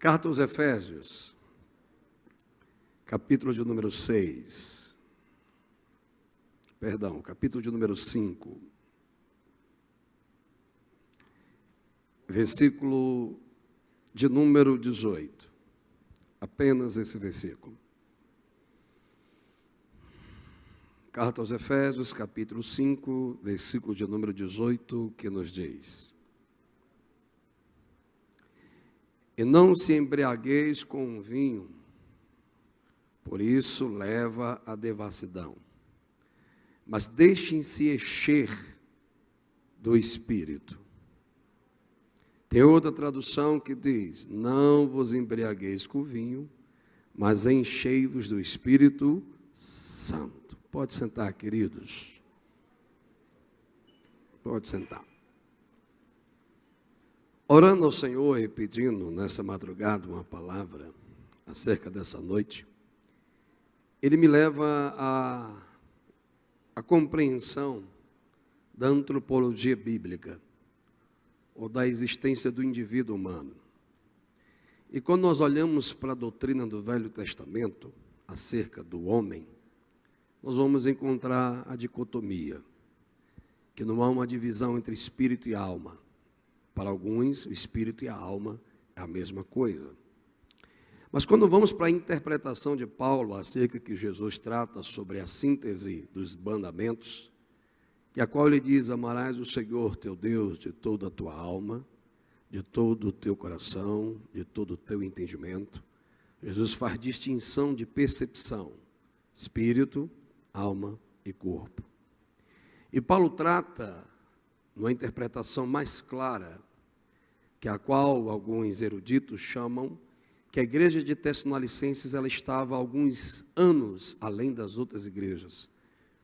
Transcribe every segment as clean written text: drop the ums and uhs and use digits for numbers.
Carta aos Efésios, capítulo de número 6. Capítulo de número 5. Versículo de número 18. Apenas esse versículo. Carta aos Efésios, capítulo 5, versículo de número 18, que nos diz: E não se embriagueis com o vinho, por isso leva à devassidão, mas deixem-se encher do Espírito. Tem outra tradução que diz: não vos embriagueis com o vinho, mas enchei-vos do Espírito Santo. Pode sentar, queridos. Pode sentar. Orando ao Senhor e pedindo nessa madrugada uma palavra acerca dessa noite, Ele me leva à compreensão da antropologia bíblica, ou da existência do indivíduo humano. E quando nós olhamos para a doutrina do Velho Testamento, acerca do homem, nós vamos encontrar a dicotomia, que não há uma divisão entre espírito e alma. Para alguns, o espírito e a alma é a mesma coisa. Mas quando vamos para a interpretação de Paulo acerca que Jesus trata sobre a síntese dos mandamentos, que a qual ele diz: amarás o Senhor teu Deus de toda a tua alma, de todo o teu coração, de todo o teu entendimento. Jesus faz distinção de percepção, espírito, alma e corpo. E Paulo trata, numa interpretação mais clara, que a qual alguns eruditos chamam que a igreja de Tessalonicenses ela estava alguns anos além das outras igrejas,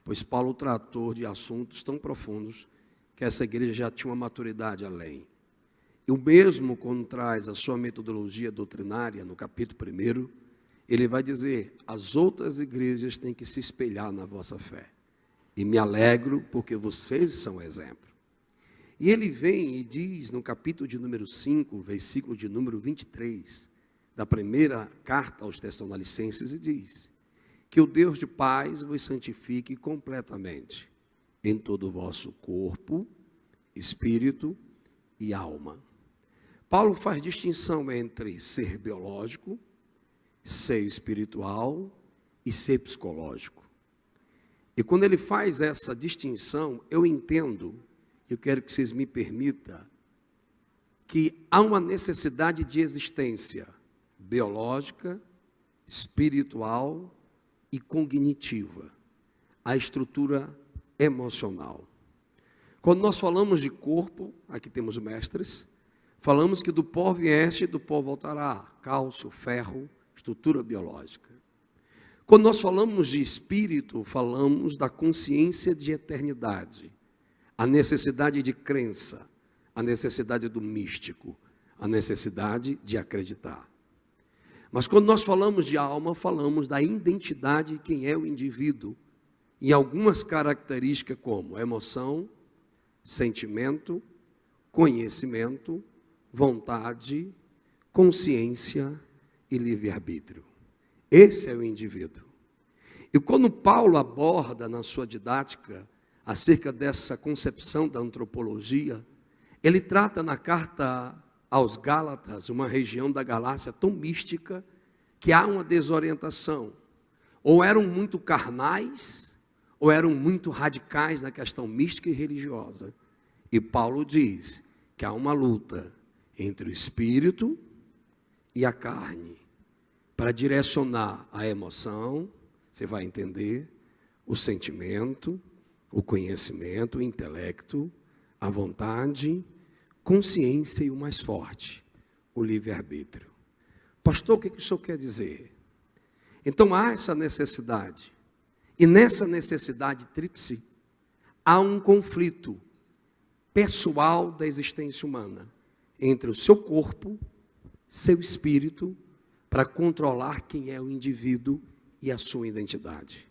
pois Paulo tratou de assuntos tão profundos que essa igreja já tinha uma maturidade além. E o mesmo, quando traz a sua metodologia doutrinária, no capítulo 1, ele vai dizer: as outras igrejas têm que se espelhar na vossa fé. E me alegro porque vocês são exemplo. E ele vem e diz no capítulo de número 5, versículo de número 23, da primeira carta aos Tessalonicenses, e diz: que o Deus de paz vos santifique completamente, em todo o vosso corpo, espírito e alma. Paulo faz distinção entre ser biológico, ser espiritual e ser psicológico. E quando ele faz essa distinção, eu entendo, eu quero que vocês me permitam, que há uma necessidade de existência biológica, espiritual e cognitiva, a estrutura emocional. Quando nós falamos de corpo, aqui temos mestres, falamos que do pó vieste e do pó voltará, cálcio, ferro, estrutura biológica. Quando nós falamos de espírito, falamos da consciência de eternidade, a necessidade de crença, a necessidade do místico, a necessidade de acreditar. Mas quando nós falamos de alma, falamos da identidade de quem é o indivíduo, em algumas características como emoção, sentimento, conhecimento, vontade, consciência e livre-arbítrio. Esse é o indivíduo. E quando Paulo aborda na sua didática acerca dessa concepção da antropologia, ele trata na carta aos Gálatas, uma região da Galácia tão mística, que há uma desorientação. Ou eram muito carnais, ou eram muito radicais na questão mística e religiosa. E Paulo diz que há uma luta entre o espírito e a carne, para direcionar a emoção, você vai entender, o sentimento, o conhecimento, o intelecto, a vontade, consciência e o mais forte, o livre-arbítrio. Pastor, o que o senhor quer dizer? Então há essa necessidade, e nessa necessidade tríplice, há um conflito pessoal da existência humana, entre o seu corpo, seu espírito, para controlar quem é o indivíduo e a sua identidade.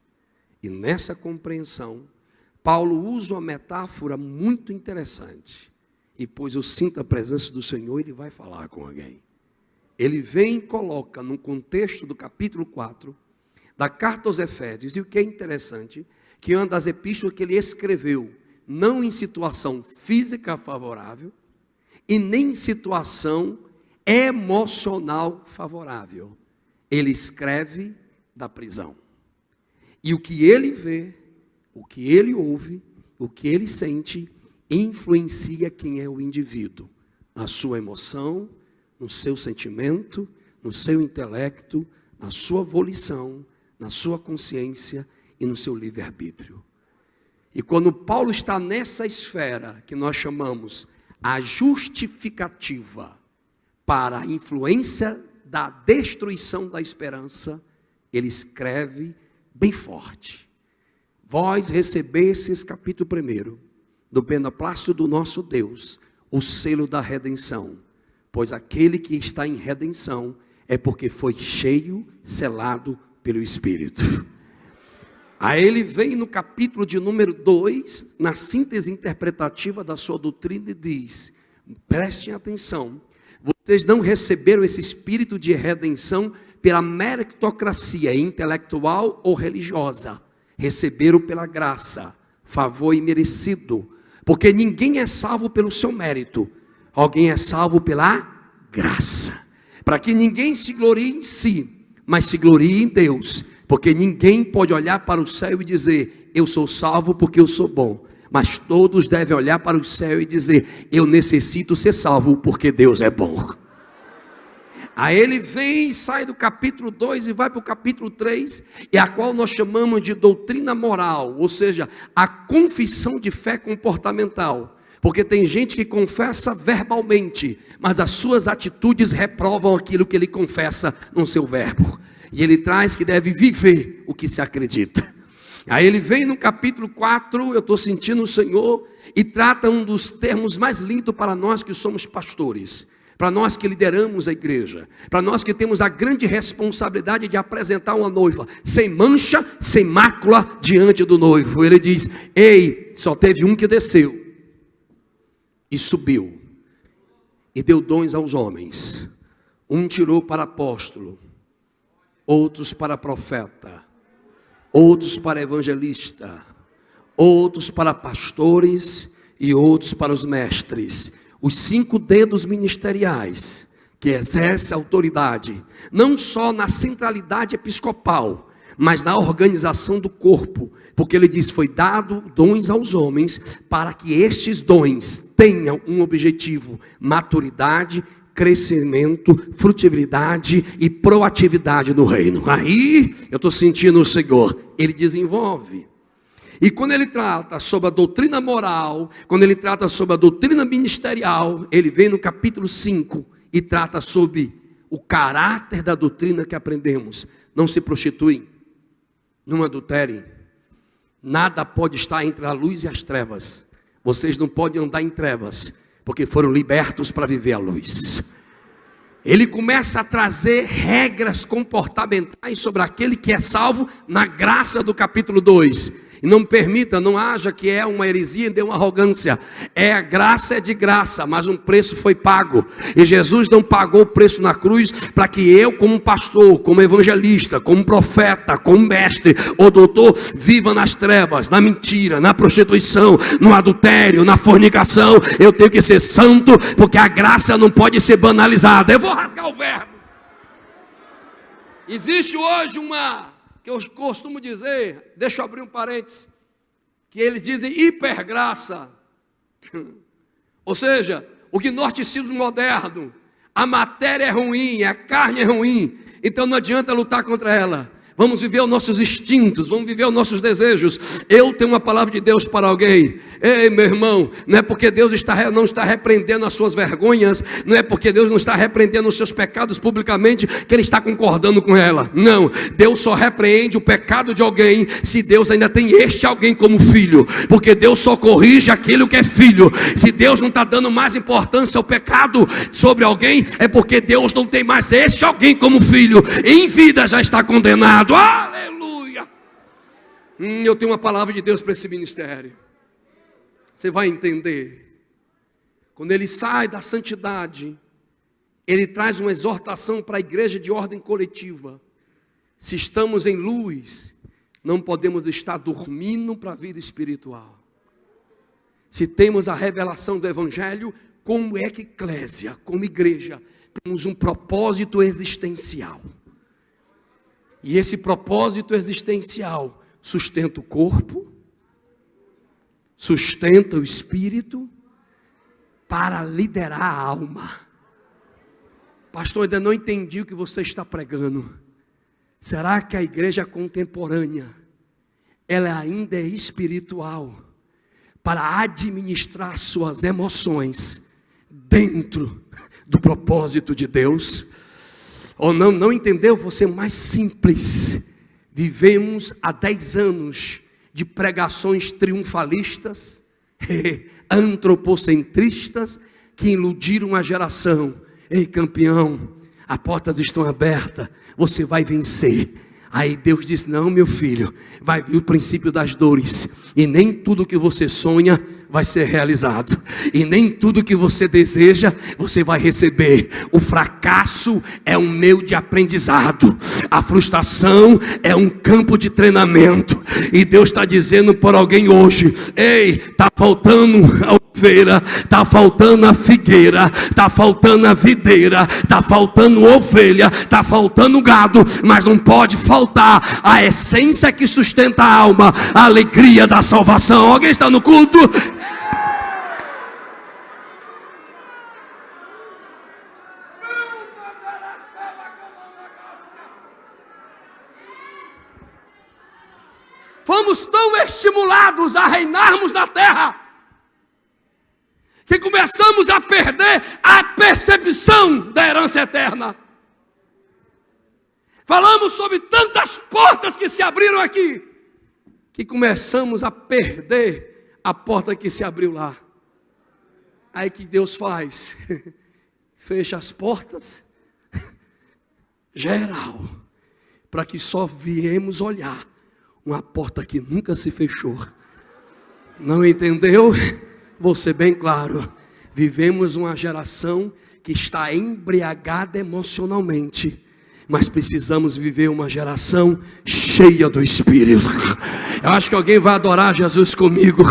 E nessa compreensão, Paulo usa uma metáfora muito interessante. E pois eu sinto a presença do Senhor, Ele vai falar com alguém. ele vem e coloca no contexto do capítulo 4 da carta aos Efésios, e o que é interessante, que é uma das epístolas que ele escreveu, não em situação física favorável, e nem em situação emocional favorável. Ele escreve da prisão. E o que ele vê, o que ele ouve, o que ele sente, influencia quem é o indivíduo, na sua emoção, no seu sentimento, no seu intelecto, na sua volição, na sua consciência e no seu livre-arbítrio. E quando Paulo está nessa esfera que nós chamamos a justificativa para a influência da destruição da esperança, ele escreve bem forte: vós recebestes, capítulo 1, do beneplácito do nosso Deus, o selo da redenção, pois aquele que está em redenção é porque foi cheio, selado pelo Espírito. Aí ele vem no capítulo de número 2, na síntese interpretativa da sua doutrina, e diz: prestem atenção, vocês não receberam esse espírito de redenção pela meritocracia intelectual ou religiosa, receberam pela graça, favor imerecido, porque ninguém é salvo pelo seu mérito, alguém é salvo pela graça, para que ninguém se glorie em si, mas se glorie em Deus, porque ninguém pode olhar para o céu e dizer: eu sou salvo porque eu sou bom, mas todos devem olhar para o céu e dizer: eu necessito ser salvo porque Deus é bom. Aí ele vem e sai do capítulo 2 e vai para o capítulo 3, e a qual nós chamamos de doutrina moral, ou seja, a confissão de fé comportamental. Porque tem gente que confessa verbalmente, mas as suas atitudes reprovam aquilo que ele confessa no seu verbo. E ele traz que deve viver o que se acredita. Aí ele vem no capítulo 4, eu estou sentindo o Senhor, e trata um dos termos mais lindos para nós que somos pastores, para nós que lideramos a igreja, para nós que temos a grande responsabilidade de apresentar uma noiva sem mancha, sem mácula diante do noivo. Ele diz: ei, só teve um que desceu e subiu e deu dons aos homens. Um tirou para apóstolo, outros para profeta, outros para evangelista, outros para pastores e outros para os mestres. Os 5 dedos ministeriais que exercem autoridade, não só na centralidade episcopal, mas na organização do corpo, porque ele diz: foi dado dons aos homens para que estes dons tenham um objetivo: maturidade, crescimento, frutibilidade e proatividade no reino. Aí eu estou sentindo o Senhor, ele desenvolve. E quando ele trata sobre a doutrina moral, quando ele trata sobre a doutrina ministerial, ele vem no capítulo 5 e trata sobre o caráter da doutrina que aprendemos. Não se prostituem, não adulterem, nada pode estar entre a luz e as trevas. Vocês não podem andar em trevas, porque foram libertos para viver a luz. Ele começa a trazer regras comportamentais sobre aquele que é salvo na graça do capítulo 2. E não permita, não haja que é uma heresia e uma arrogância. A graça é de graça, mas um preço foi pago. E Jesus não pagou o preço na cruz para que eu, como pastor, como evangelista, como profeta, como mestre ou doutor, viva nas trevas, na mentira, na prostituição, no adultério, na fornicação. Eu tenho que ser santo, porque a graça não pode ser banalizada. Eu vou rasgar o verbo. Existe hoje que eu costumo dizer, deixa eu abrir um parênteses, que eles dizem hipergraça, ou seja, o gnosticismo moderno, a matéria é ruim, a carne é ruim, então não adianta lutar contra ela. Vamos viver os nossos instintos, vamos viver os nossos desejos. Eu tenho uma palavra de Deus para alguém. Ei, meu irmão, não é porque Deus não está repreendendo as suas vergonhas, não é porque Deus não está repreendendo os seus pecados publicamente, que Ele está concordando com ela. Não, Deus só repreende o pecado de alguém se Deus ainda tem este alguém como filho, porque Deus só corrige aquele que é filho. Se Deus não está dando mais importância ao pecado sobre alguém, é porque Deus não tem mais este alguém como filho. Em vida já está condenado. Aleluia! Eu tenho uma palavra de Deus para esse ministério. Você vai entender. Quando ele sai da santidade ele traz uma exortação para a igreja de ordem coletiva. Se estamos em luz, não podemos estar dormindo para a vida espiritual. Se temos a revelação do Evangelho, como eclésia, como igreja, temos um propósito existencial. E esse propósito existencial sustenta o corpo, sustenta o espírito, para liderar a alma. Pastor, ainda não entendi o que você está pregando. Será que a igreja contemporânea, ela ainda é espiritual, para administrar suas emoções dentro do propósito de Deus? Ou não entendeu? Vou ser mais simples. Vivemos há 10 anos de pregações triunfalistas, antropocentristas, que iludiram a geração. Ei, campeão, as portas estão abertas, você vai vencer. Aí Deus diz: não, meu filho, vai vir o princípio das dores, e nem tudo que você sonha vai ser realizado, e nem tudo que você deseja você vai receber. O fracasso é um meio de aprendizado, a frustração é um campo de treinamento. E Deus está dizendo por alguém hoje: ei, está faltando a ovelha, está faltando a figueira, está faltando a videira, está faltando ovelha, está faltando gado, mas não pode faltar a essência que sustenta a alma, a alegria da salvação. Alguém está no culto? Fomos tão estimulados a reinarmos na terra, que começamos a perder a percepção da herança eterna. Falamos sobre tantas portas que se abriram aqui, que começamos a perder a porta que se abriu lá. Aí que Deus faz? Fecha as portas geral, para que só viemos olhar uma porta que nunca se fechou. Não entendeu? Vou ser bem claro. Vivemos uma geração que está embriagada emocionalmente, mas precisamos viver uma geração cheia do Espírito. Eu acho que alguém vai adorar Jesus comigo.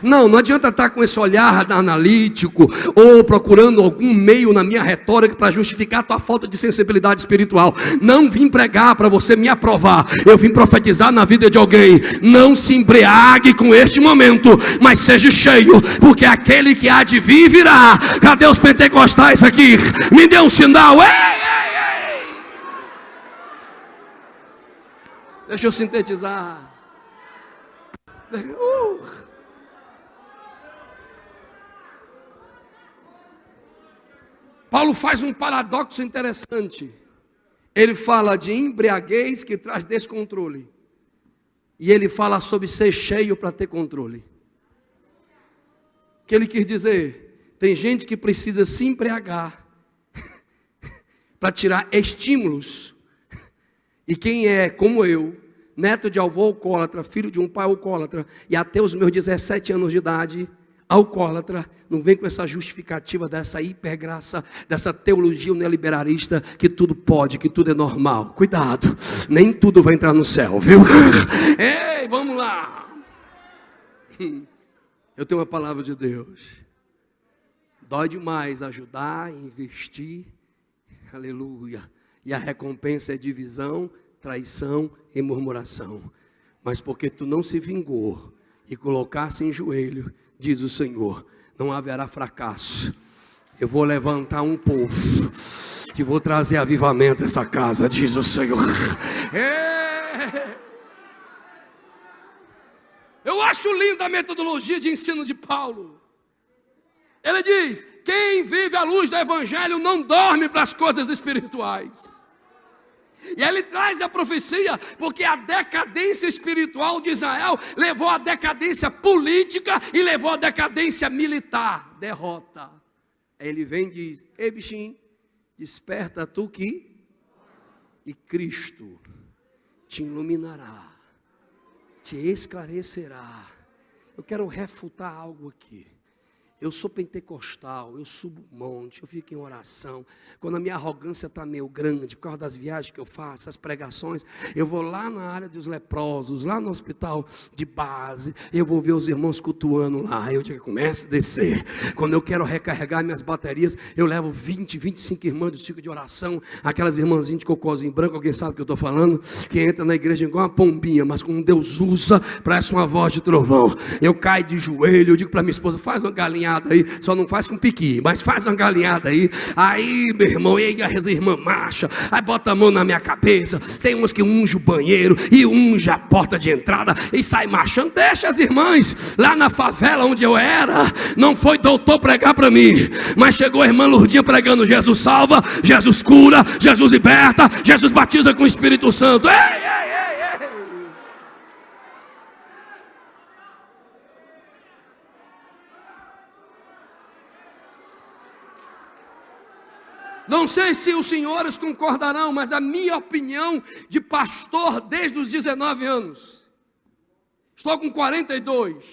Não adianta estar com esse olhar analítico, ou procurando algum meio na minha retórica para justificar a tua falta de sensibilidade espiritual. Não vim pregar para você me aprovar, eu vim profetizar na vida de alguém. Não se embriague com este momento, mas seja cheio, porque aquele que há de vir virá. Cadê os pentecostais aqui? Me dê um sinal. Ei! Deixa eu sintetizar. Paulo faz um paradoxo interessante. Ele fala de embriaguez que traz descontrole, e ele fala sobre ser cheio para ter controle. O que ele quis dizer? Tem gente que precisa se embriagar para tirar estímulos. E quem é como eu, neto de avô alcoólatra, filho de um pai alcoólatra, e até os meus 17 anos de idade, alcoólatra, não vem com essa justificativa dessa hipergraça, dessa teologia neoliberalista, que tudo pode, que tudo é normal. Cuidado, nem tudo vai entrar no céu, viu? Ei, vamos lá. Eu tenho uma palavra de Deus. Dói demais ajudar, investir, aleluia. E a recompensa é divisão, traição e murmuração. Mas porque tu não se vingou e colocasse em joelho, diz o Senhor, não haverá fracasso. Eu vou levantar um povo que vou trazer avivamento a essa casa, diz o Senhor. Eu acho linda a metodologia de ensino de Paulo. Ele diz: quem vive à luz do Evangelho não dorme para as coisas espirituais. E ele traz a profecia, porque a decadência espiritual de Israel levou à decadência política e levou à decadência militar, derrota. Aí ele vem e diz: ei bichinho, desperta tu que, e Cristo te iluminará, te esclarecerá. Eu quero refutar algo aqui. Eu sou pentecostal, eu subo um monte, eu fico em oração. Quando a minha arrogância está meio grande, por causa das viagens que eu faço, as pregações, eu vou lá na área dos leprosos, lá no hospital de base, eu vou ver os irmãos cultuando lá. Eu digo, começa a descer. Quando eu quero recarregar minhas baterias, eu levo 20, 25 irmãs do ciclo de oração, aquelas irmãzinhas de cocôzinho branco, alguém sabe o que eu estou falando? Que entra na igreja igual uma pombinha, mas como Deus usa, parece uma voz de trovão. Eu caio de joelho, eu digo para minha esposa, faz uma galinhada aí, só não faz com piqui, mas faz uma galinhada aí. Aí, meu irmão, e a irmã marcha, aí bota a mão na minha cabeça. Tem uns que unge o banheiro e unge a porta de entrada e sai marchando. Deixa as irmãs lá na favela onde eu era. Não foi doutor pregar para mim, mas chegou a irmã Lourdinha pregando: Jesus salva, Jesus cura, Jesus liberta, Jesus batiza com o Espírito Santo. Ei, ei, ei, ei. Não sei se os senhores concordarão, mas a minha opinião de pastor desde os 19 anos. Estou com 42.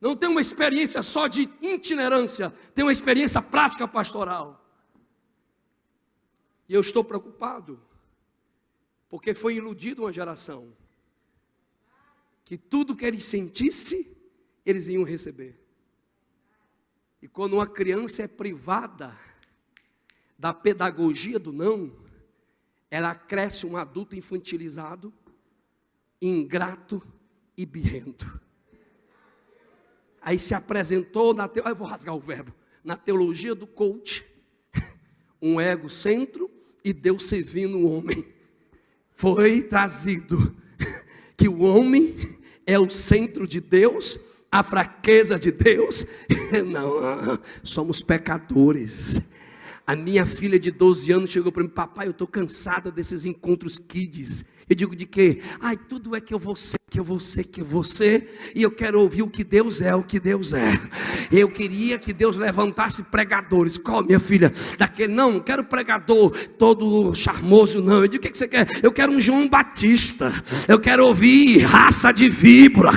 Não tenho uma experiência só de itinerância, tenho uma experiência prática pastoral. E eu estou preocupado, porque foi iludido uma geração que tudo que eles sentissem, eles iam receber. E quando uma criança é privada da pedagogia do não, ela cresce um adulto infantilizado, ingrato e birrento. Aí se apresentou eu vou rasgar o verbo, na teologia do coach, um egocentro e Deus servindo o homem. Foi trazido que o homem é o centro de Deus, a fraqueza de Deus. Não, somos pecadores. A minha filha de 12 anos chegou para mim: papai, eu estou cansada desses encontros kids. Eu digo: de quê? Ai, tudo é que eu vou ser, que eu vou ser, que eu vou ser. E eu quero ouvir o que Deus é, o que Deus é. Eu queria que Deus levantasse pregadores. Qual, minha filha? Daquele, não quero pregador todo charmoso, não. Eu digo: o que você quer? Eu quero um João Batista. Eu quero ouvir raça de víbora.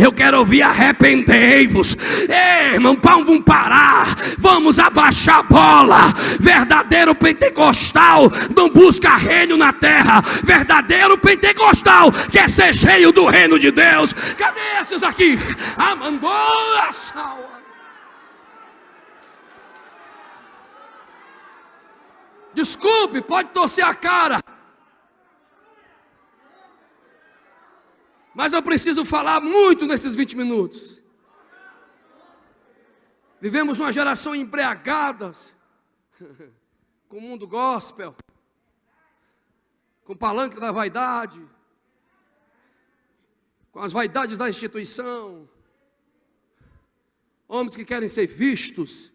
Eu quero ouvir arrependei-vos. Ei, irmão, vamos parar. Vamos abaixar a bola. Verdadeiro pentecostal não busca reino na terra. Verdadeiro pentecostal quer ser cheio do reino de Deus. Cadê esses aqui? Amandou a salva. Desculpe, pode torcer a cara, mas eu preciso falar muito nesses 20 minutos. Vivemos uma geração embriagada com o mundo gospel, com o palanque da vaidade, com as vaidades da instituição, homens que querem ser vistos.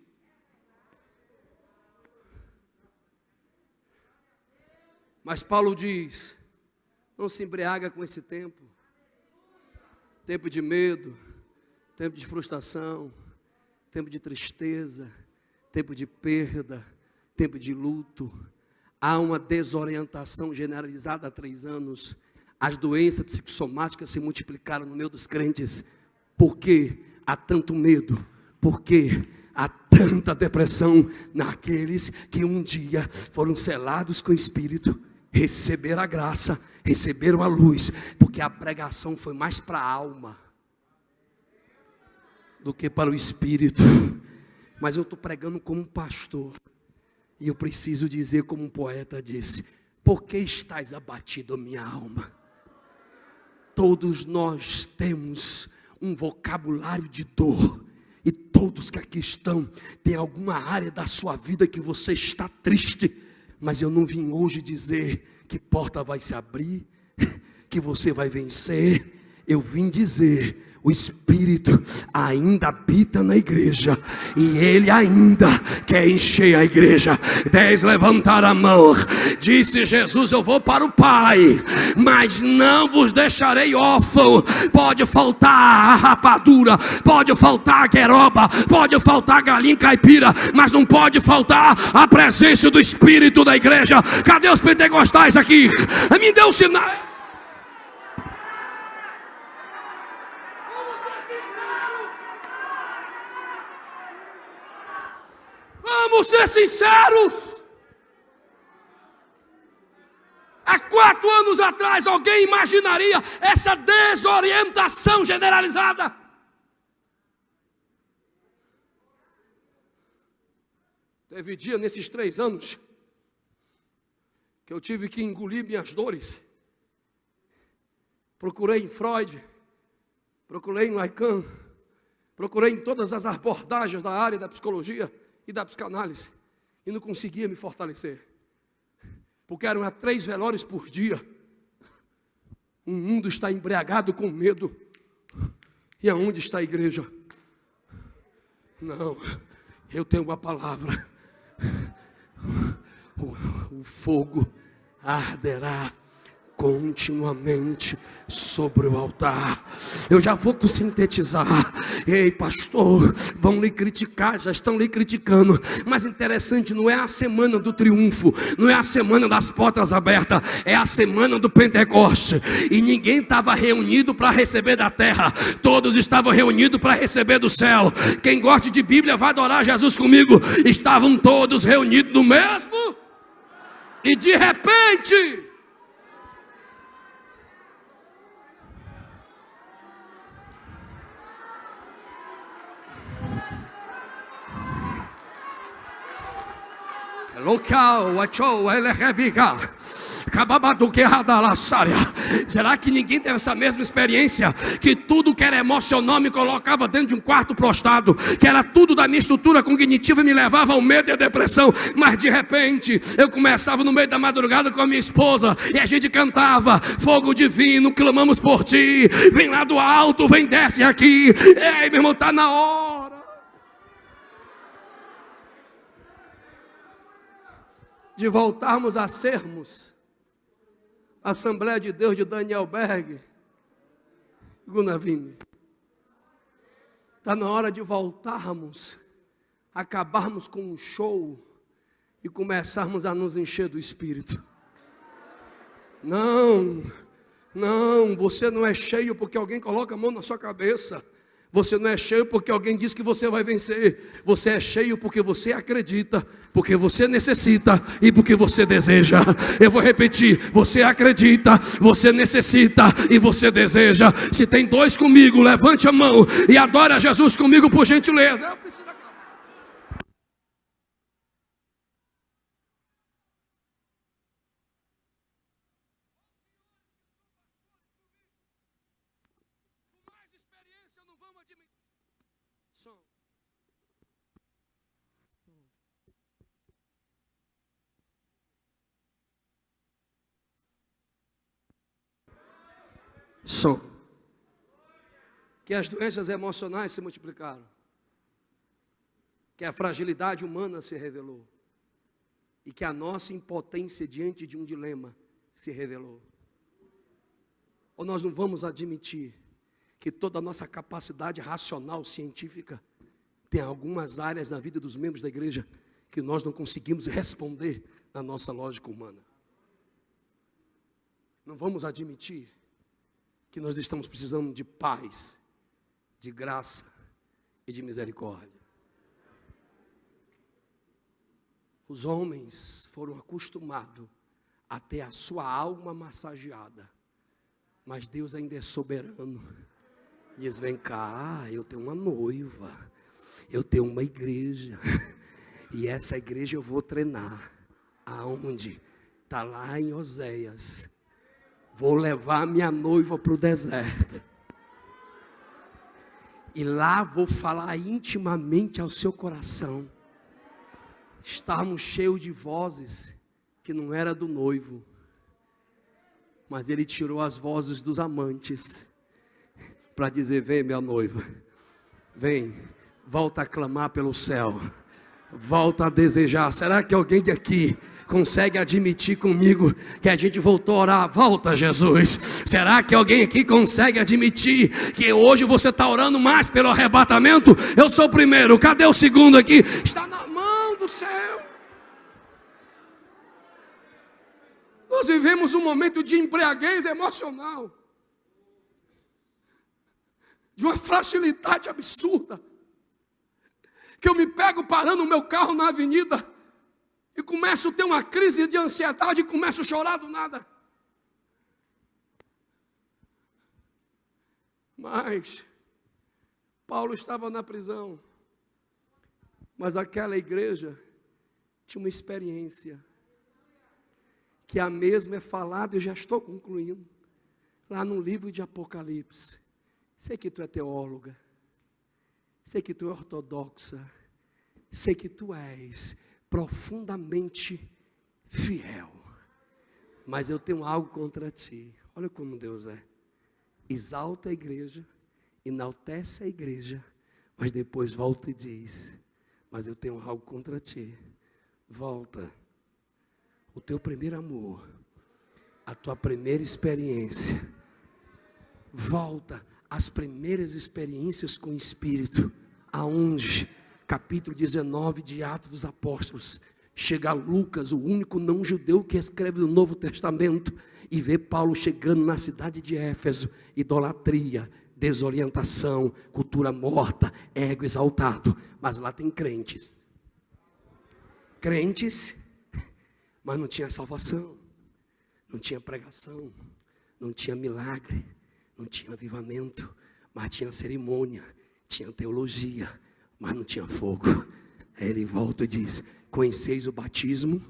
Mas Paulo diz: não se embriaga com esse tempo. Tempo de medo, tempo de frustração, tempo de tristeza, tempo de perda, tempo de luto. Há uma desorientação generalizada há 3 anos. As doenças psicossomáticas se multiplicaram no meio dos crentes. Por que há tanto medo? Por que há tanta depressão naqueles que um dia foram selados com o Espírito, receberam a graça, receberam a luz? Porque a pregação foi mais para a alma do que para o Espírito. Mas eu estou pregando como um pastor, e eu preciso dizer como um poeta disse: por que estás abatido, minha alma? Todos nós temos um vocabulário de dor, e todos que aqui estão têm alguma área da sua vida que você está triste. Mas eu não vim hoje dizer que porta vai se abrir, que você vai vencer. Eu vim dizer: o Espírito ainda habita na igreja, e Ele ainda quer encher a igreja. 10 levantaram a mão. Disse Jesus: eu vou para o Pai, mas não vos deixarei órfão. Pode faltar a rapadura, pode faltar a gueroba, pode faltar a galinha caipira, mas não pode faltar a presença do Espírito da igreja. Cadê os pentecostais aqui? Me dê um sinal. Vamos ser sinceros. Há 4 anos atrás, alguém imaginaria essa desorientação generalizada? Teve dia nesses 3 anos que eu tive que engolir minhas dores. Procurei em Freud, procurei em Lacan, procurei em todas as abordagens da área da psicologia e da psicanálise, e não conseguia me fortalecer. Porque eram 3 velórios por dia. O mundo está embriagado com medo. E aonde está a igreja? Não, eu tenho uma palavra. O fogo arderá continuamente sobre o altar. Eu já vou sintetizar. Ei, pastor, vão lhe criticar, já estão lhe criticando. Mas interessante, não é a semana do triunfo, não é a semana das portas abertas, é a semana do Pentecoste. E ninguém estava reunido para receber da terra, todos estavam reunidos para receber do céu. Quem gosta de Bíblia vai adorar Jesus comigo. Estavam todos reunidos no mesmo, e de repente, será que ninguém teve essa mesma experiência? Que tudo que era emocional me colocava dentro de um quarto prostrado, que era tudo da minha estrutura cognitiva e me levava ao medo e à depressão. Mas de repente eu começava no meio da madrugada com a minha esposa e a gente cantava: fogo divino, clamamos por ti, vem lá do alto, vem, desce aqui. Ei, meu irmão, está na hora de voltarmos a sermos a Assembleia de Deus de Daniel Berg, Gunavini. Está na hora de voltarmos, acabarmos com um show e começarmos a nos encher do Espírito. Não, você não é cheio porque alguém coloca a mão na sua cabeça. Você não é cheio porque alguém diz que você vai vencer. Você é cheio porque você acredita, porque você necessita e porque você deseja. Eu vou repetir: você acredita, você necessita e você deseja. Se tem 2 comigo, levante a mão e adore a Jesus comigo, por gentileza. Eu preciso acabar. Com mais experiência, não vamos admitir. Som. Que as doenças emocionais se multiplicaram, que a fragilidade humana se revelou e que a nossa impotência diante de um dilema se revelou. Ou nós não vamos admitir que toda a nossa capacidade racional, científica, tem algumas áreas na vida dos membros da igreja que nós não conseguimos responder na nossa lógica humana. Não vamos admitir que nós estamos precisando de paz, de graça e de misericórdia. Os homens foram acostumados a ter a sua alma massageada, mas Deus ainda é soberano. E eles vêm cá: eu tenho uma noiva, eu tenho uma igreja, e essa igreja eu vou treinar. Aonde? Está lá em Oséias. Vou levar minha noiva para o deserto. E lá vou falar intimamente ao seu coração. Estávamos cheios de vozes que não era do noivo, mas ele tirou as vozes dos amantes para dizer: vem, minha noiva, vem, volta a clamar pelo céu, volta a desejar. Será que alguém de aqui consegue admitir comigo que a gente voltou a orar? Volta, Jesus. Será que alguém aqui consegue admitir que hoje você está orando mais pelo arrebatamento? Eu sou o primeiro, cadê o segundo aqui? Está na mão do céu. Nós vivemos um momento de embriaguez emocional, de uma fragilidade absurda. que eu me pego parando o meu carro na avenida e começo a ter uma crise de ansiedade e começo a chorar do nada. Mas Paulo estava na prisão, mas aquela igreja tinha uma experiência, que a mesma é falada, eu já estou concluindo, lá no livro de Apocalipse. Sei que tu é teóloga, sei que tu é ortodoxa, sei que tu és profundamente fiel, mas eu tenho algo contra ti. Olha como Deus é. Exalta a igreja, enaltece a igreja, mas depois volta e diz: mas eu tenho algo contra ti. Volta. O teu primeiro amor, a tua primeira experiência, volta às primeiras experiências com o Espírito, aonde, capítulo 19 de Atos dos Apóstolos, chega Lucas, o único não judeu que escreve o Novo Testamento, e vê Paulo chegando na cidade de Éfeso, idolatria, desorientação, cultura morta, ego exaltado, mas lá tem crentes, mas não tinha salvação, não tinha pregação, não tinha milagre, não tinha avivamento, mas tinha cerimônia, tinha teologia, mas não tinha fogo. Aí ele volta e diz: conheceis o batismo?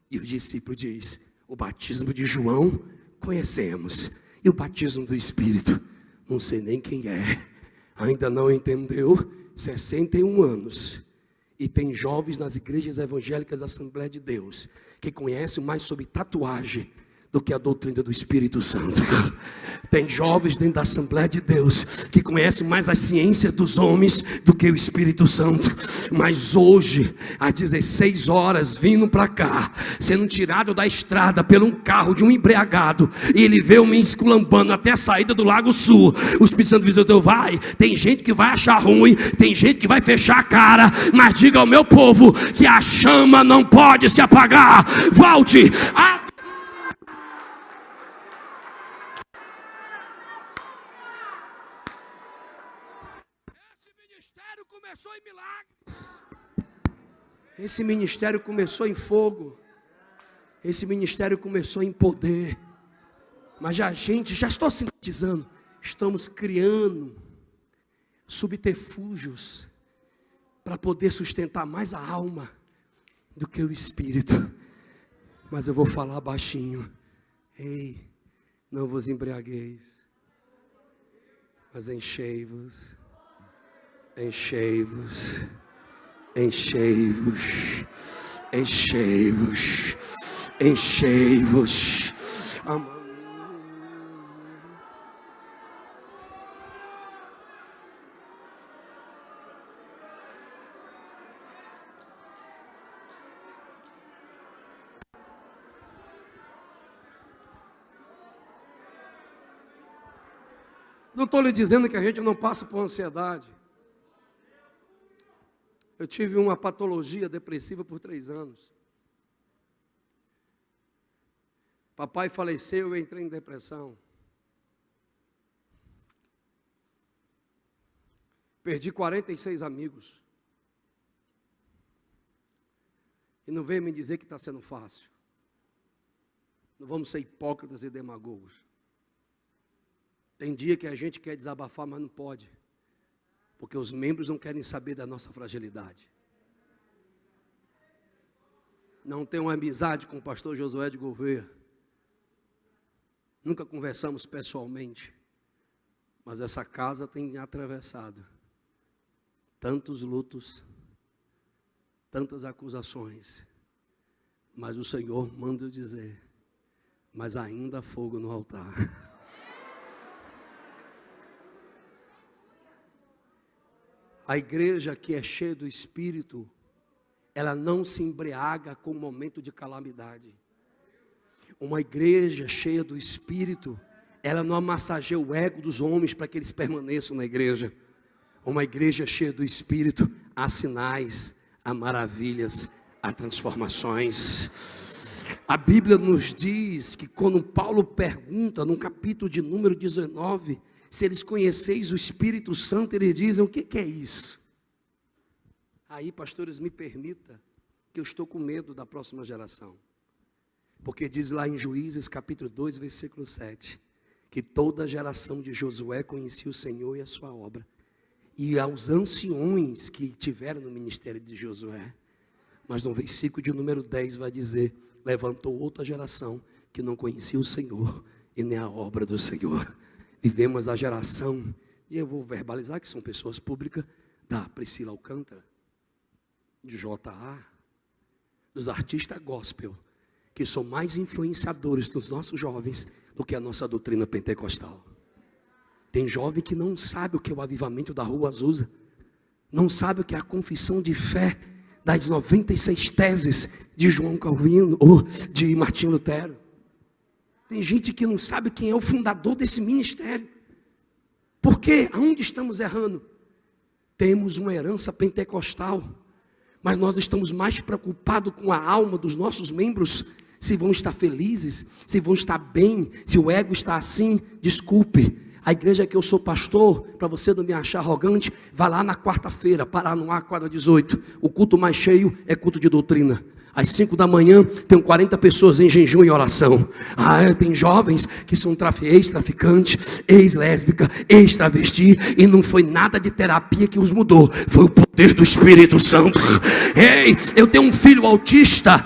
E o discípulo diz: o batismo de João conhecemos, e o batismo do Espírito, não sei nem quem é, ainda não entendeu. 61 anos, e tem jovens nas igrejas evangélicas da Assembleia de Deus que conhecem mais sobre tatuagem do que a doutrina do Espírito Santo. Tem jovens dentro da Assembleia de Deus que conhecem mais as ciências dos homens do que o Espírito Santo. Mas hoje, às 16 horas, vindo para cá, sendo tirado da estrada por um carro de um embriagado, e ele veio me esculambando até a saída do Lago Sul. O Espírito Santo diz: vai, tem gente que vai achar ruim, tem gente que vai fechar a cara, mas diga ao meu povo que a chama não pode se apagar. Volte a... Começou em milagres, esse ministério começou em fogo, esse ministério começou em poder, mas já estou sintetizando, estamos criando subterfúgios para poder sustentar mais a alma do que o espírito. Mas eu vou falar baixinho: ei, não vos embriagueis, mas enchei-vos. Enchei-vos, enchei-vos, enchei-vos, enchei-vos. Não estou lhe dizendo que a gente não passa por ansiedade. Eu tive uma patologia depressiva por 3 anos. Papai faleceu, eu entrei em depressão. Perdi 46 amigos. E não venha me dizer que está sendo fácil. Não vamos ser hipócritas e demagogos. Tem dia que a gente quer desabafar, mas não pode. Porque os membros não querem saber da nossa fragilidade. Não tenho amizade com o pastor Josué de Gouveia. Nunca conversamos pessoalmente. Mas essa casa tem atravessado tantos lutos, tantas acusações. Mas o Senhor manda eu dizer: mas ainda há fogo no altar. A igreja que é cheia do Espírito, ela não se embriaga com o momento de calamidade. Uma igreja cheia do Espírito, ela não massageia o ego dos homens para que eles permaneçam na igreja. Uma igreja cheia do Espírito, há sinais, há maravilhas, há transformações. A Bíblia nos diz que quando Paulo pergunta, no capítulo de número 19, se eles conheceis o Espírito Santo, eles dizem: o que é isso? Aí, pastores, me permita, que eu estou com medo da próxima geração. Porque diz lá em Juízes capítulo 2, versículo 7, que toda a geração de Josué conhecia o Senhor e a sua obra. E aos anciões que tiveram no ministério de Josué. Mas no versículo de número 10 vai dizer, levantou outra geração que não conhecia o Senhor e nem a obra do Senhor. Vivemos a geração, e eu vou verbalizar que são pessoas públicas, da Priscila Alcântara, de J.A., dos artistas gospel, que são mais influenciadores dos nossos jovens do que a nossa doutrina pentecostal. Tem jovem que não sabe o que é o avivamento da Rua Azusa, não sabe o que é a confissão de fé das 96 teses de João Calvino ou de Martinho Lutero. Tem gente que não sabe quem é o fundador desse ministério. Por quê? Aonde estamos errando? Temos uma herança pentecostal, mas nós estamos mais preocupados com a alma dos nossos membros, se vão estar felizes, se vão estar bem, se o ego está assim. Desculpe, a igreja que eu sou pastor, para você não me achar arrogante, vá lá na quarta-feira, Paranoá, quadra 18, o culto mais cheio é culto de doutrina. Às 5 da manhã, tem 40 pessoas em jejum e oração. Tem jovens que são ex-traficante, ex-lésbica, ex-travesti, e não foi nada de terapia que os mudou, foi o poder do Espírito Santo. Ei, eu tenho um filho autista,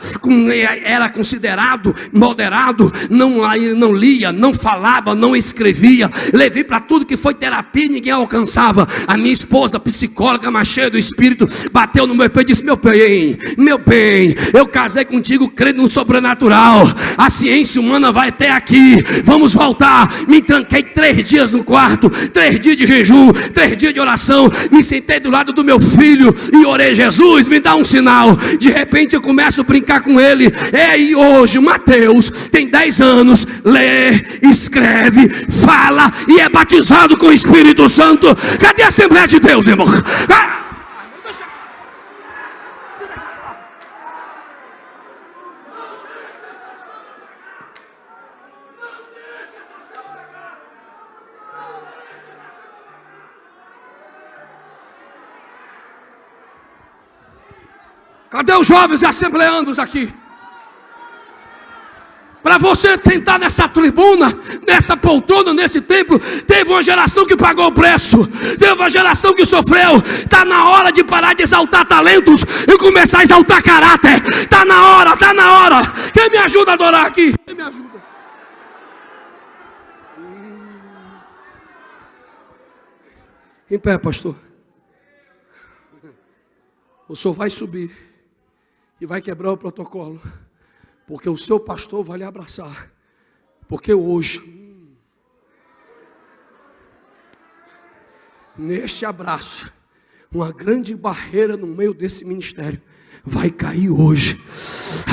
era considerado moderado, não lia, não falava, não escrevia, levei para tudo que foi terapia e ninguém alcançava. A minha esposa, psicóloga, mas cheia do Espírito, bateu no meu peito e disse, meu bem, eu casei contigo crendo no sobrenatural, a ciência humana vai até aqui, vamos voltar. Me tranquei 3 dias no quarto, 3 dias de jejum, 3 dias de oração, me sentei do lado do meu filho e orei, Jesus, me dá um sinal. De repente eu começo a brincar com ele, e hoje o Mateus tem 10 anos, lê, escreve, fala e é batizado com o Espírito Santo. Cadê a Assembleia de Deus, irmão? Cadê os jovens assembleandos aqui? Para você sentar nessa tribuna, nessa poltrona, nesse templo, teve uma geração que pagou o preço, teve uma geração que sofreu. Está na hora de parar de exaltar talentos e começar a exaltar caráter. Está na hora. Quem me ajuda a adorar aqui? Quem me ajuda? Em pé, pastor. O senhor vai subir e vai quebrar o protocolo, porque o seu pastor vai lhe abraçar, porque hoje, neste abraço, uma grande barreira no meio desse ministério vai cair hoje.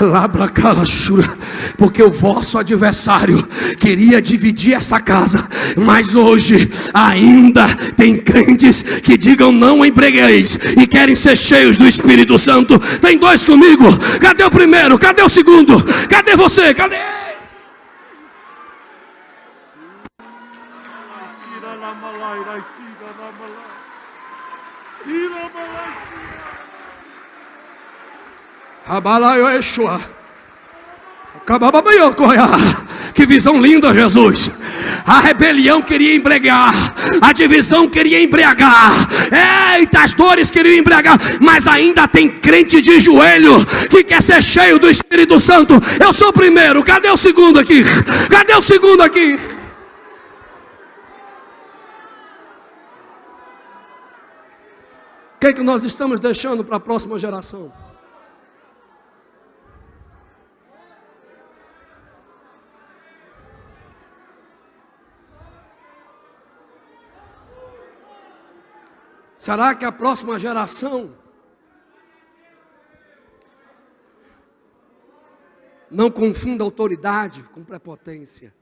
Labracalachura, porque o vosso adversário queria dividir essa casa, mas hoje ainda tem crentes que digam não empregueis e querem ser cheios do Espírito Santo. Tem 2 comigo. Cadê o primeiro? Cadê o segundo? Cadê você? Cadê? Que visão linda, Jesus. A rebelião queria embriagar, a divisão queria embriagar, eita, as dores queriam embriagar, mas ainda tem crente de joelho que quer ser cheio do Espírito Santo. Eu sou o primeiro, cadê o segundo aqui? Cadê o segundo aqui? O que é que nós estamos deixando para a próxima geração? Será que a próxima geração não confunda autoridade com prepotência?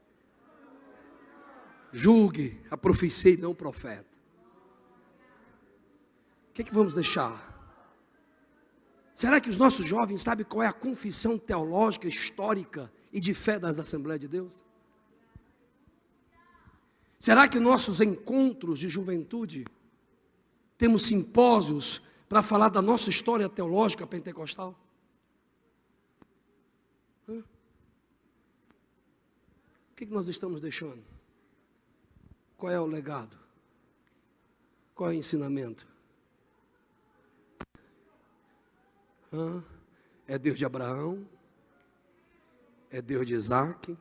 Julgue a profecia e não o profeta. O que é que vamos deixar? Será que os nossos jovens sabem qual é a confissão teológica, histórica e de fé das Assembleias de Deus? Será que nossos encontros de juventude, temos simpósios para falar da nossa história teológica pentecostal? O que nós estamos deixando? Qual é o legado? Qual é o ensinamento? É Deus de Abraão? É Deus de Isaac?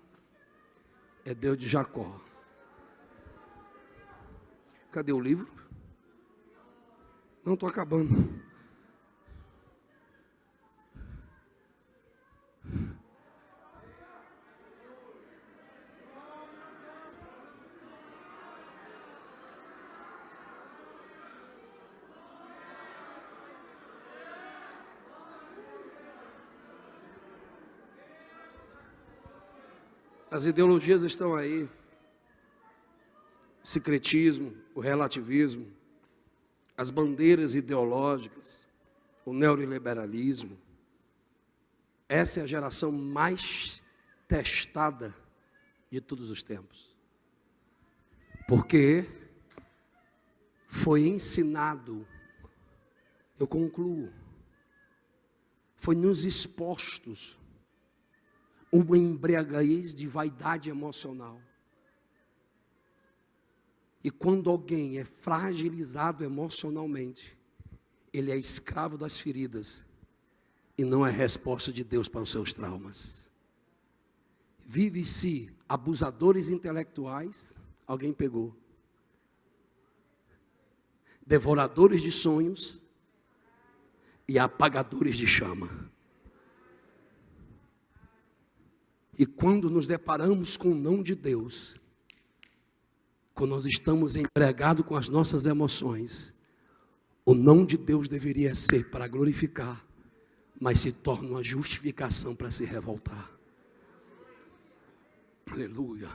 É Deus de Jacó? Cadê o livro? Não, estou acabando. As ideologias estão aí. O secretismo, o relativismo, as bandeiras ideológicas, o neoliberalismo. Essa é a geração mais testada de todos os tempos. Porque foi ensinado, eu concluo, foi nos expostos uma embriaguez de vaidade emocional. E quando alguém é fragilizado emocionalmente, ele é escravo das feridas e não é resposta de Deus para os seus traumas. Vive-se abusadores intelectuais, alguém pegou. Devoradores de sonhos e apagadores de chama. E quando nos deparamos com o não de Deus, quando nós estamos embriagados com as nossas emoções, o não de Deus deveria ser para glorificar, mas se torna uma justificação para se revoltar. Aleluia,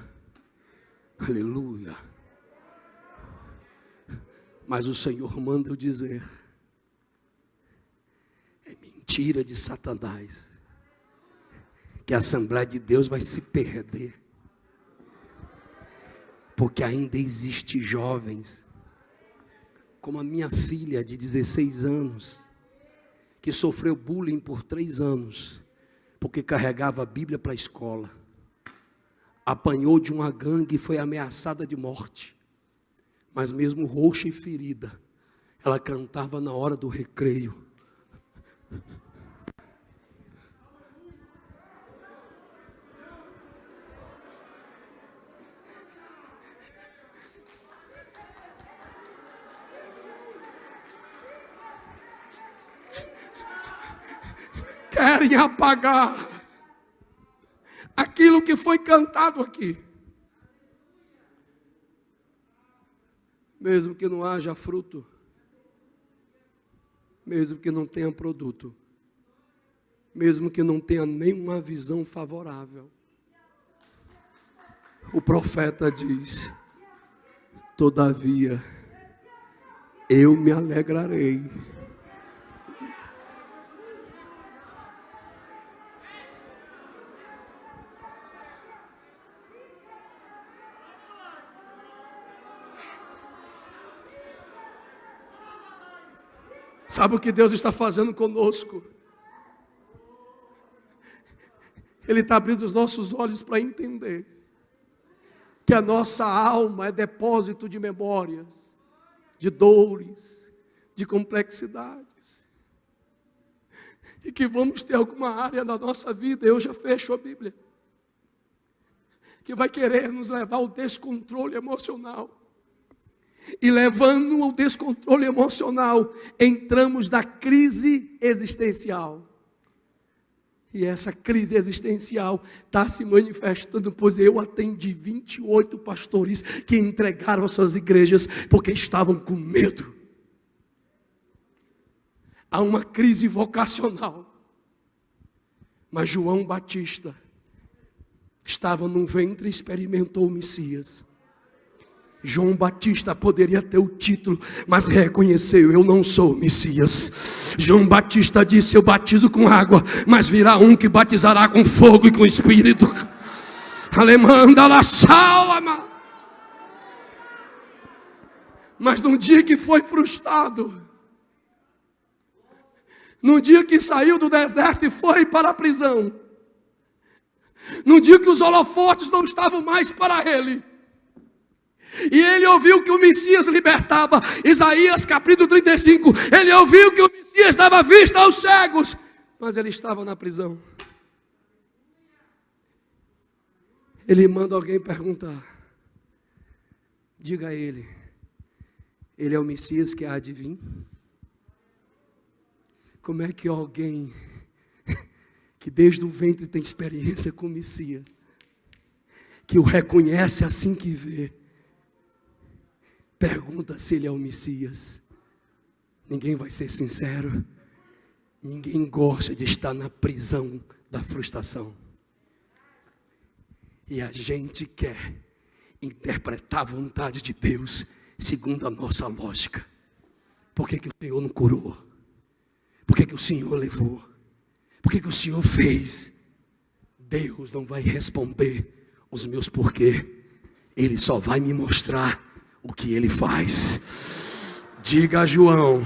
aleluia. Mas o Senhor manda eu dizer, é mentira de Satanás, que a Assembleia de Deus vai se perder. Porque ainda existe jovens, como a minha filha de 16 anos, que sofreu bullying por 3 anos, porque carregava a Bíblia para a escola. Apanhou de uma gangue e foi ameaçada de morte. Mas mesmo roxa e ferida, ela cantava na hora do recreio. Querem apagar aquilo que foi cantado aqui. Mesmo que não haja fruto, mesmo que não tenha produto, mesmo que não tenha nenhuma visão favorável. O profeta diz, todavia, eu me alegrarei. Sabe o que Deus está fazendo conosco? Ele está abrindo os nossos olhos para entender que a nossa alma é depósito de memórias, de dores, de complexidades. E que vamos ter alguma área da nossa vida, eu já fecho a Bíblia, que vai querer nos levar ao descontrole emocional. E levando ao descontrole emocional, entramos na crise existencial. E essa crise existencial está se manifestando, pois eu atendi 28 pastores que entregaram as suas igrejas porque estavam com medo. Há uma crise vocacional. Mas João Batista estava num ventre e experimentou o Messias. João Batista poderia ter o título, mas reconheceu, eu não sou o Messias. João Batista disse, eu batizo com água, mas virá um que batizará com fogo e com espírito. Alemanda la salva. Mas no dia que foi frustrado, No dia que saiu do deserto e foi para a prisão, no dia que os holofotes não estavam mais para ele, e ele ouviu que o Messias libertava, Isaías capítulo 35, ele ouviu que o Messias dava vista aos cegos, mas ele estava na prisão. Ele manda alguém perguntar, diga a ele é o Messias que há de vir? Como é que alguém que desde o ventre tem experiência com o Messias, que o reconhece assim que vê, pergunta se ele é o Messias? Ninguém vai ser sincero. Ninguém gosta de estar na prisão da frustração. E a gente quer interpretar a vontade de Deus segundo a nossa lógica. Por que o Senhor não curou? Por que o Senhor levou? Por que o Senhor fez? Deus não vai responder os meus porquê. Ele só vai me mostrar o que Ele faz. Diga a João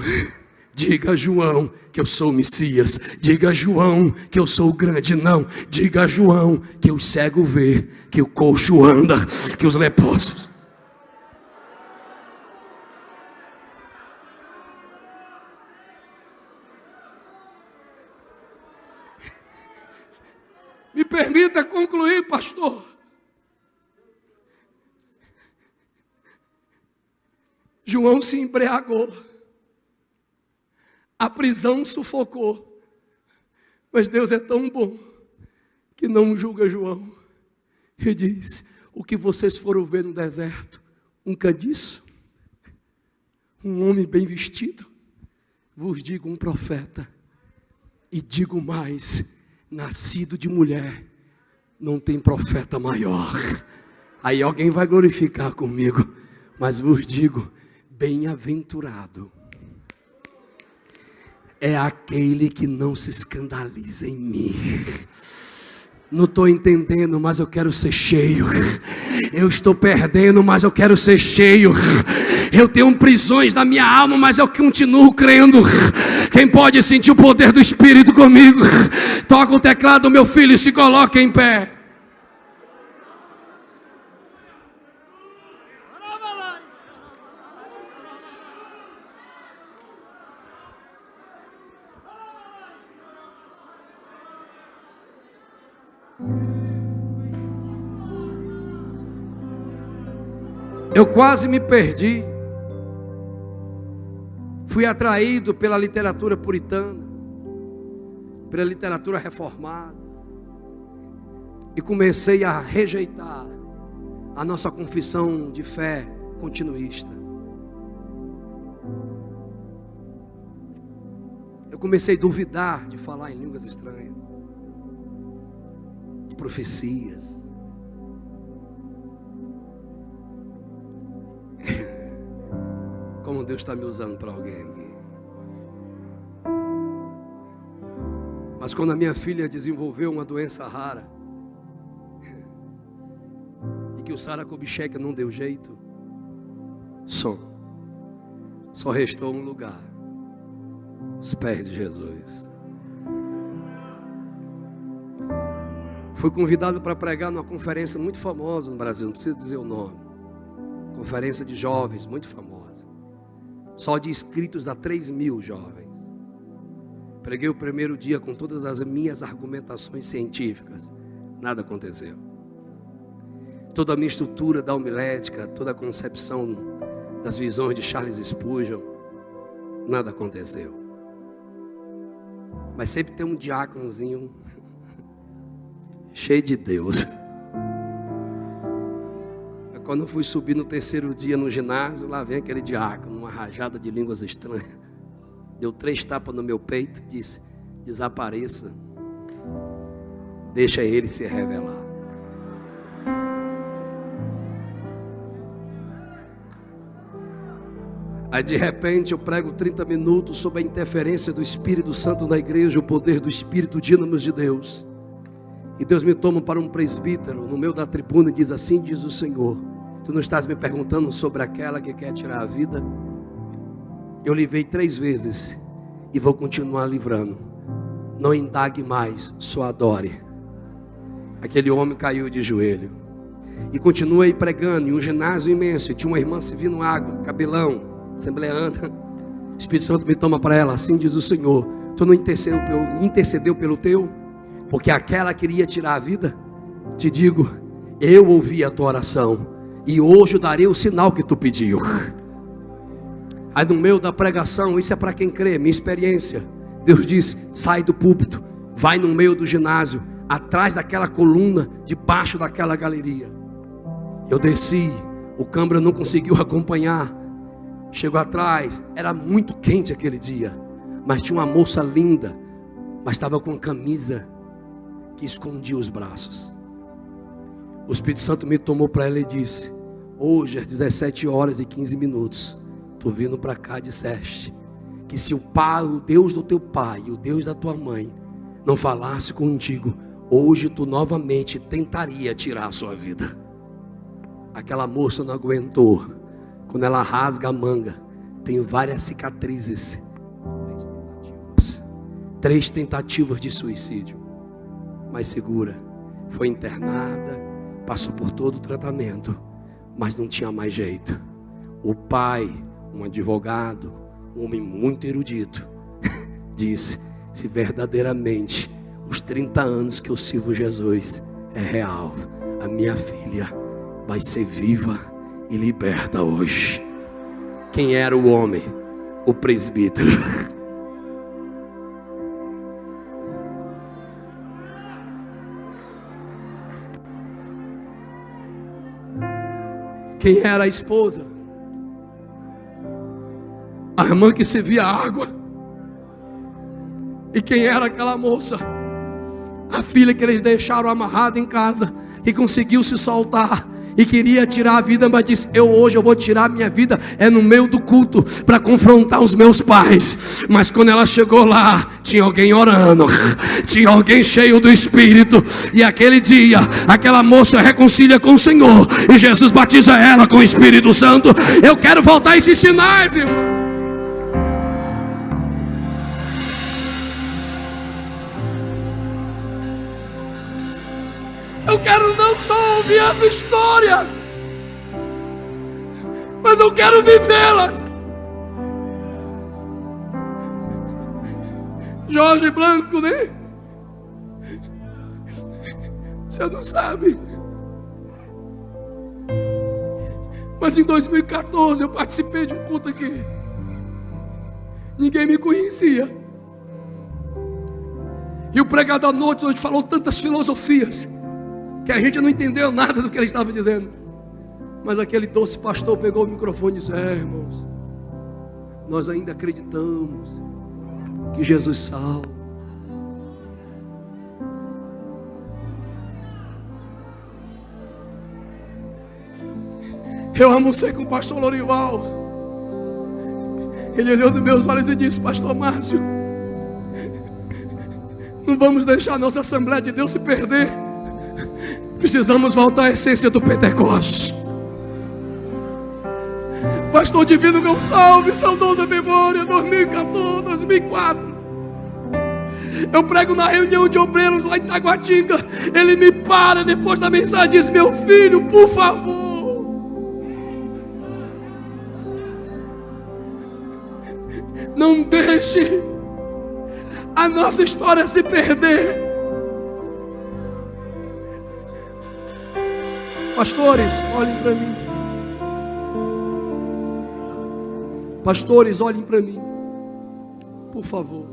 que eu sou o Messias. Diga a João que eu sou o grande. Não, diga a João que o cego vê, que o coxo anda, que os leprosos. Me permita concluir, pastor. João se embriagou. A prisão sufocou. Mas Deus é tão bom que não julga João. E diz: o que vocês foram ver no deserto? Um caniço? Um homem bem vestido? Vos digo, um profeta. E digo mais: nascido de mulher, não tem profeta maior. Aí alguém vai glorificar comigo. Mas vos digo, bem-aventurado é aquele que não se escandaliza em mim. Não estou entendendo, mas eu quero ser cheio. Eu estou perdendo, mas eu quero ser cheio. Eu tenho prisões na minha alma, mas eu continuo crendo. Quem pode sentir o poder do Espírito comigo? Toca o teclado, meu filho, e se coloca em pé. Eu quase me perdi. Fui atraído pela literatura puritana, pela literatura reformada, e comecei a rejeitar a nossa confissão de fé continuista. Eu comecei a duvidar de falar em línguas estranhas, de profecias. Como Deus está me usando para alguém aqui. Mas quando a minha filha desenvolveu uma doença rara, e que o Sara Kubitschek não deu jeito, só restou um lugar: os pés de Jesus. Fui convidado para pregar numa conferência muito famosa no Brasil, não preciso dizer o nome. Conferência de jovens, muito famosa. Só de inscritos dá 3.000 jovens. Preguei o primeiro dia com todas as minhas argumentações científicas. Nada aconteceu. Toda a minha estrutura da homilética, toda a concepção das visões de Charles Spurgeon, nada aconteceu. Mas sempre tem um diáconozinho cheio de Deus. Quando eu fui subir no terceiro dia no ginásio, lá vem aquele diácono, uma rajada de línguas estranhas. Deu 3 tapas no meu peito e disse: desapareça, deixa ele se revelar. Aí de repente eu prego 30 minutos sobre a interferência do Espírito Santo na igreja, o poder do Espírito dínamo de Deus. E Deus me toma para um presbítero no meio da tribuna e diz: assim diz o Senhor, tu não estás me perguntando sobre aquela que quer tirar a vida? Eu lhe veio 3 vezes e vou continuar livrando. Não indague mais, só adore. Aquele homem caiu de joelho e continuei pregando em um ginásio imenso. E tinha uma irmã servindo água, cabelão, assembleando. O Espírito Santo me toma para ela: assim diz o Senhor, tu não intercedeu pelo teu, porque aquela queria tirar a vida? Te digo, eu ouvi a tua oração e hoje eu darei o sinal que tu pediu. Aí no meio da pregação, isso é para quem crê, minha experiência, Deus diz: sai do púlpito, vai no meio do ginásio, atrás daquela coluna, debaixo daquela galeria. Eu desci, o câmera não conseguiu acompanhar. Chegou atrás, era muito quente aquele dia, mas tinha uma moça linda, mas estava com uma camisa que escondia os braços. O Espírito Santo me tomou para ela e disse: hoje às 17h15, tu vindo para cá disseste que se o Pai, o Deus do teu pai e o Deus da tua mãe não falasse contigo, hoje tu novamente tentaria tirar a sua vida. Aquela moça não aguentou. Quando ela rasga a manga, tem várias cicatrizes. 3 tentativas de suicídio. Mas segura, foi internada, passou por todo o tratamento, mas não tinha mais jeito. O pai, um advogado, um homem muito erudito, disse: se verdadeiramente os 30 anos que eu sirvo Jesus é real, a minha filha vai ser viva e liberta hoje. Quem era o homem? O presbítero. Quem era a esposa? A irmã que servia água. E quem era aquela moça? A filha que eles deixaram amarrada em casa e conseguiu se soltar e queria tirar a vida, mas disse: hoje eu vou tirar a minha vida é no meio do culto, para confrontar os meus pais. Mas quando ela chegou lá, tinha alguém orando, tinha alguém cheio do Espírito. E aquele dia, aquela moça reconcilia com o Senhor e Jesus batiza ela com o Espírito Santo. Eu quero voltar a esses sinais, irmão. Eu quero não só ouvir as histórias, mas eu quero vivê-las. Jorge Blanco, né? Você não sabe. Mas em 2014 eu participei de um culto aqui. Ninguém me conhecia. E o pregador à noite hoje falou tantas filosofias que a gente não entendeu nada do que ele estava dizendo. Mas aquele doce pastor pegou o microfone e disse: irmãos, nós ainda acreditamos que Jesus salva. Eu almocei com o pastor Lorival. Ele olhou nos meus olhos e disse: pastor Márcio, não vamos deixar a nossa Assembleia de Deus se perder. Precisamos voltar à essência do Pentecostes. Pastor Divino Gonçalves, saudosa memória, 2014, 2004. Eu prego na reunião de obreiros lá em Taguatinga. Ele me para depois da mensagem e diz: meu filho, por favor, não deixe a nossa história se perder. Pastores, olhem para mim. Pastores, olhem para mim. Por favor.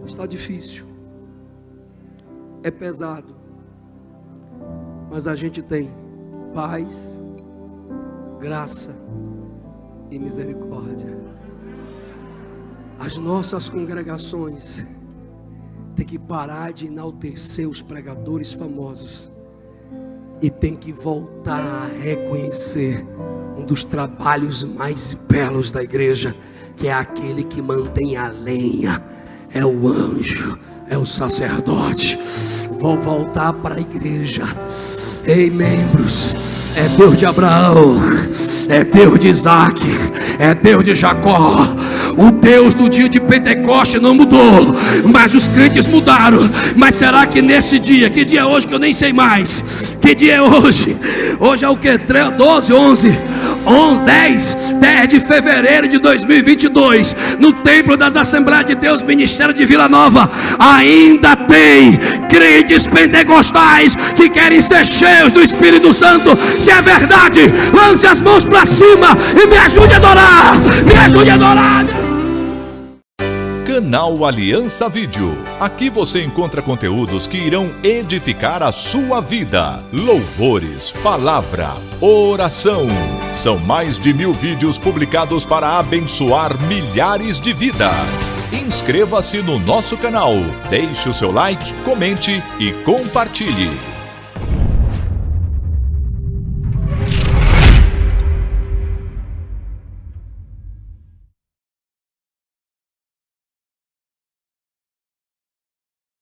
Está difícil. É pesado. Mas a gente tem paz, graça e misericórdia. As nossas congregações têm que parar de enaltecer os pregadores famosos e tem que voltar a reconhecer um dos trabalhos mais belos da igreja, que é aquele que mantém a lenha, é o anjo, é o sacerdote. Vou voltar para a igreja. Ei, membros, é Deus de Abraão, é Deus de Isaac, é Deus de Jacó. O Deus do dia de Pentecoste não mudou, mas os crentes mudaram. Mas será que nesse dia, que dia é hoje que eu nem sei mais? Que dia é hoje? Hoje é o que? 12, 11, 10 de fevereiro de 2022, no Templo das Assembleias de Deus, Ministério de Vila Nova, ainda tem crentes pentecostais que querem ser cheios do Espírito Santo. Se é verdade, lance as mãos para cima e me ajude a adorar, me ajude a adorar. Canal Aliança Vídeo. Aqui você encontra conteúdos que irão edificar a sua vida. Louvores, palavra, oração. São mais de 1000 vídeos publicados para abençoar milhares de vidas. Inscreva-se no nosso canal, deixe o seu like, comente e compartilhe.